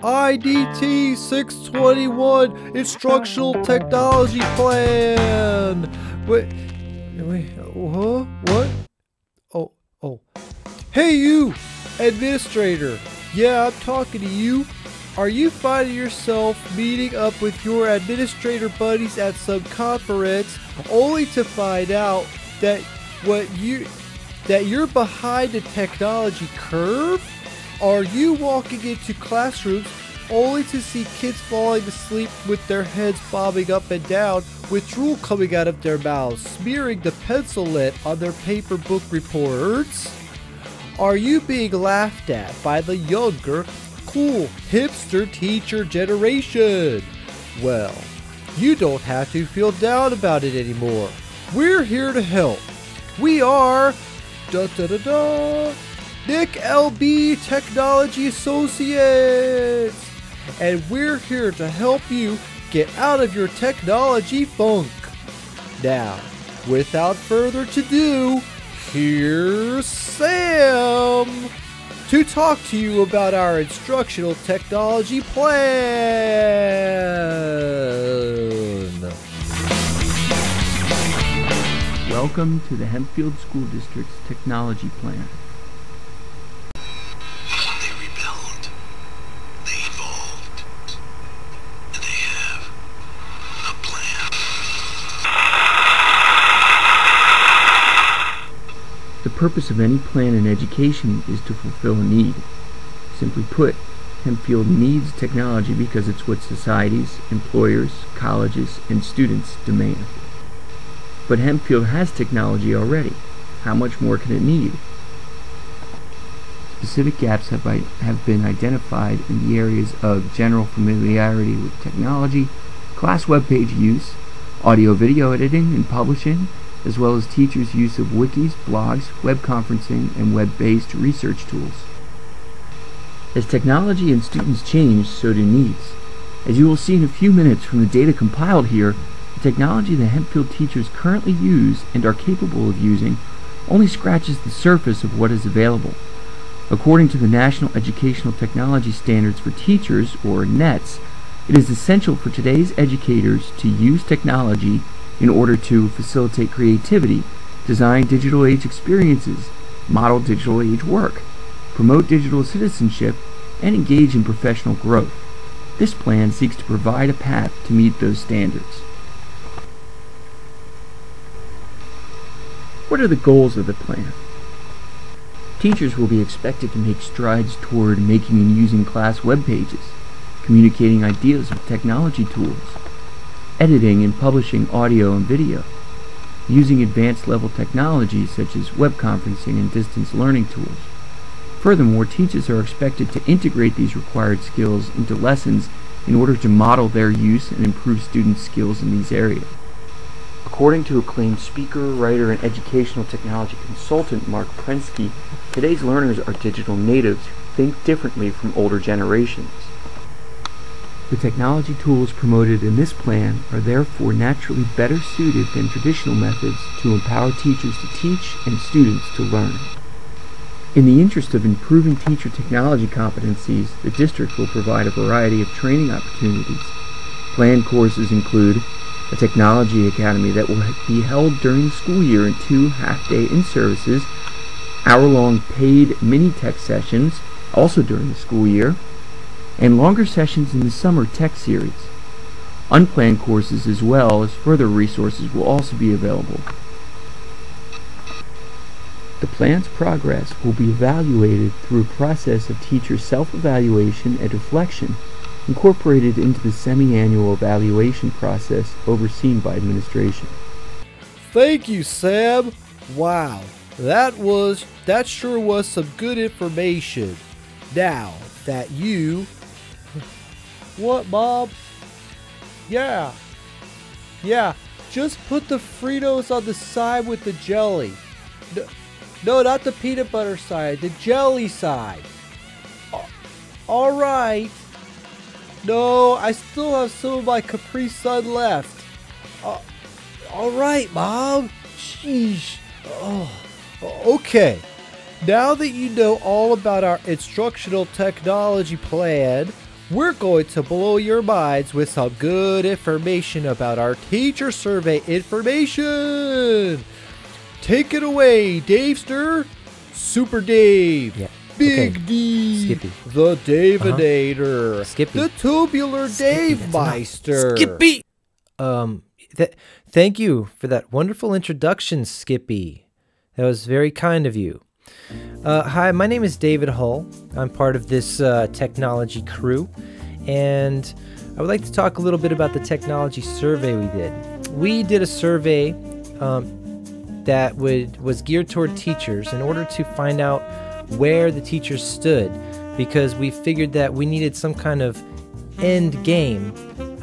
IDT621 Instructional Technology Plan. Wait, huh? What? Oh. Hey you, administrator. Yeah, I'm talking to you. Are you finding yourself meeting up with your administrator buddies at some conference only to find out that you're behind the technology curve? Are you walking into classrooms only to see kids falling asleep with their heads bobbing up and down, with drool coming out of their mouths, smearing the pencil lead on their paper book reports? Are you being laughed at by the younger, cool, hipster teacher generation? Well, you don't have to feel down about it anymore. We're here to help. We are Nick LB Technology Associates, and we're here to help you get out of your technology funk. Now, without further ado, here's Sam to talk to you about our instructional technology plan. Welcome to the Hempfield School District's Technology Plan. They rebelled. They evolved. And they have a plan. The purpose of any plan in education is to fulfill a need. Simply put, Hempfield needs technology because it's what societies, employers, colleges, and students demand. But Hempfield has technology already. How much more can it need? Specific gaps have been identified in the areas of general familiarity with technology, class web page use, audio-video editing and publishing, as well as teachers' use of wikis, blogs, web conferencing, and web-based research tools. As technology and students change, so do needs. As you will see in a few minutes from the data compiled here, the technology that Hempfield teachers currently use and are capable of using only scratches the surface of what is available. According to the National Educational Technology Standards for Teachers, or NETS, it is essential for today's educators to use technology in order to facilitate creativity, design digital age experiences, model digital age work, promote digital citizenship, and engage in professional growth. This plan seeks to provide a path to meet those standards. What are the goals of the plan? Teachers will be expected to make strides toward making and using class web pages, communicating ideas with technology tools, editing and publishing audio and video, using advanced level technologies such as web conferencing and distance learning tools. Furthermore, teachers are expected to integrate these required skills into lessons in order to model their use and improve students' skills in these areas. According to acclaimed speaker, writer, and educational technology consultant Mark Prensky, today's learners are digital natives who think differently from older generations. The technology tools promoted in this plan are therefore naturally better suited than traditional methods to empower teachers to teach and students to learn. In the interest of improving teacher technology competencies, the district will provide a variety of training opportunities. Planned courses include a technology academy that will be held during the school year in 2 half-day in-services, hour-long paid mini-tech sessions, also during the school year, and longer sessions in the summer tech series. Unplanned courses as well as further resources will also be available. The plan's progress will be evaluated through a process of teacher self-evaluation and reflection, incorporated into the semi-annual evaluation process overseen by administration. Thank you, Sam. Wow, that sure was some good information. Now that you... What, Mom? Yeah, just put the Fritos on the side with the jelly. No, not the peanut butter side, the jelly side. Alright. No, I still have some of my Capri Sun left. Alright, Mom. Sheesh. Oh, okay. Now that you know all about our instructional technology plan, we're going to blow your minds with some good information about our teacher survey information. Take it away, Davester. Super Dave. Yeah. Big Okay. D. Skippy. The Davinator. Skippy. The Tubular Skippy, Dave that's enough. Meister. Skippy! Thank you for that wonderful introduction, Skippy. That was very kind of you. Hi, my name is David Hull. I'm part of this technology crew, and I would like to talk a little bit about the technology survey we did. We did a survey that was geared toward teachers in order to find out where the teachers stood, because we figured that we needed some kind of end game,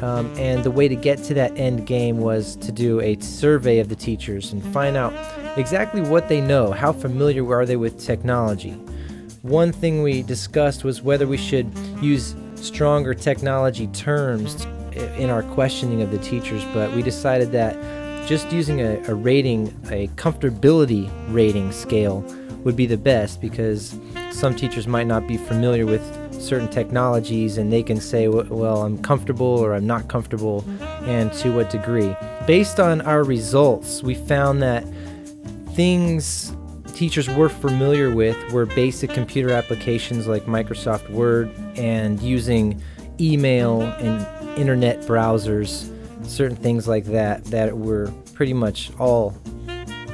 and the way to get to that end game was to do a survey of the teachers and find out exactly what they know, how familiar are they with technology. One thing we discussed was whether we should use stronger technology terms in our questioning of the teachers, but we decided that just using a rating, a comfortability rating scale would be the best, because some teachers might not be familiar with certain technologies and they can say, well, I'm comfortable or I'm not comfortable, and to what degree. Based on our results, we found that things teachers were familiar with were basic computer applications like Microsoft Word and using email and internet browsers, certain things like that we're pretty much all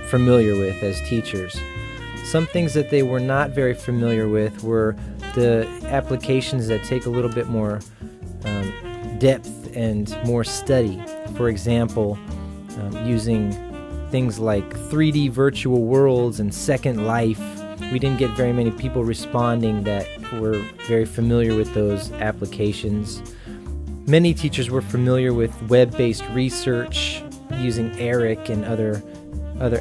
familiar with as teachers. Some things that they were not very familiar with were the applications that take a little bit more depth and more study. For example, using things like 3D virtual worlds and Second Life. We didn't get very many people responding that were very familiar with those applications. Many teachers were familiar with web-based research using ERIC and other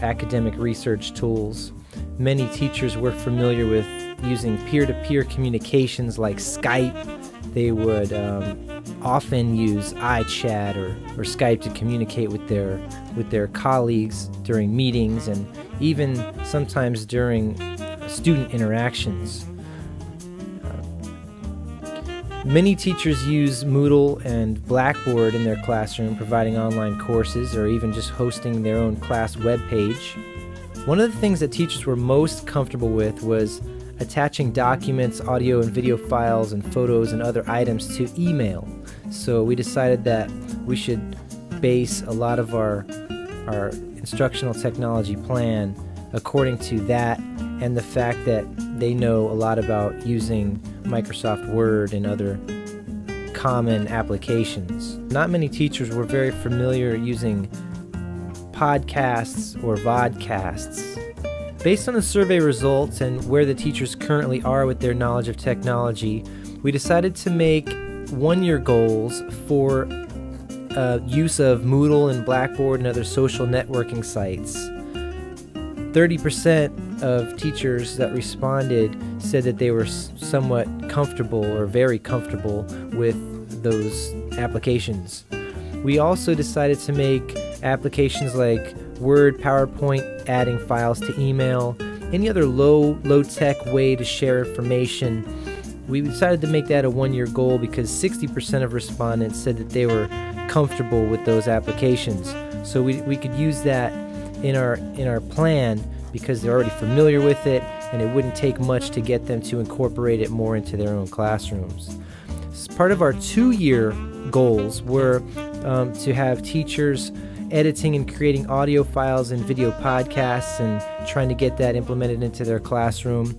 academic research tools. Many teachers were familiar with using peer-to-peer communications like Skype. They would often use iChat or Skype to communicate with their colleagues during meetings and even sometimes during student interactions. Many teachers use Moodle and Blackboard in their classroom, providing online courses or even just hosting their own class webpage. One of the things that teachers were most comfortable with was attaching documents, audio and video files, and photos and other items to email. So we decided that we should base a lot of our instructional technology plan according to that and the fact that they know a lot about using Microsoft Word and other common applications. Not many teachers were very familiar using podcasts or vodcasts. Based on the survey results and where the teachers currently are with their knowledge of technology, we decided to make one-year goals for use of Moodle and Blackboard and other social networking sites. 30% of teachers that responded said that they were somewhat comfortable or very comfortable with those applications. We also decided to make applications like Word, PowerPoint, adding files to email, any other low-tech way to share information. We decided to make that a one-year goal because 60% of respondents said that they were comfortable with those applications. So we could use that in our plan because they're already familiar with it, and it wouldn't take much to get them to incorporate it more into their own classrooms. As part of our 2-year goals were to have teachers editing and creating audio files and video podcasts and trying to get that implemented into their classroom.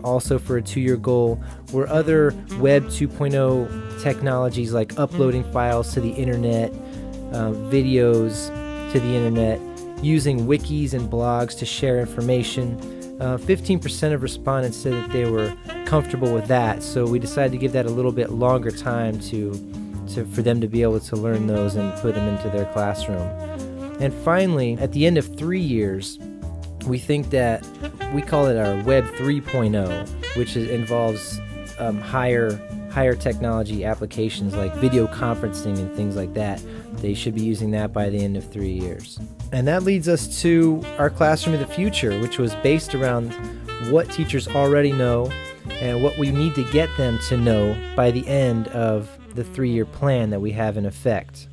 Also for a 2-year goal were other Web 2.0 technologies like uploading files to the internet, videos to the internet, using wikis and blogs to share information. 15% of respondents said that they were comfortable with that, so we decided to give that a little bit longer time for them to be able to learn those and put them into their classroom. And finally, at the end of 3 years, we think that we call it our Web 3.0, which involves higher technology applications like video conferencing and things like that. They should be using that by the end of 3 years. And that leads us to our classroom of the future, which was based around what teachers already know and what we need to get them to know by the end of the 3-year plan that we have in effect.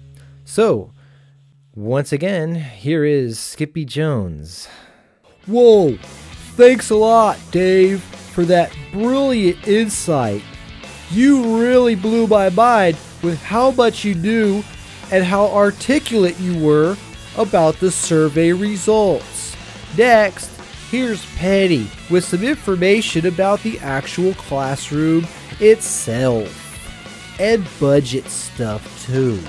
So, once again, here is Skippy Jones. Whoa! Thanks a lot, Dave, for that brilliant insight. You really blew my mind with how much you knew and how articulate you were about the survey results. Next, here's Penny with some information about the actual classroom itself. And budget stuff too.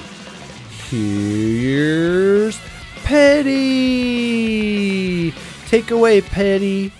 Here's Penny! Take away, Penny.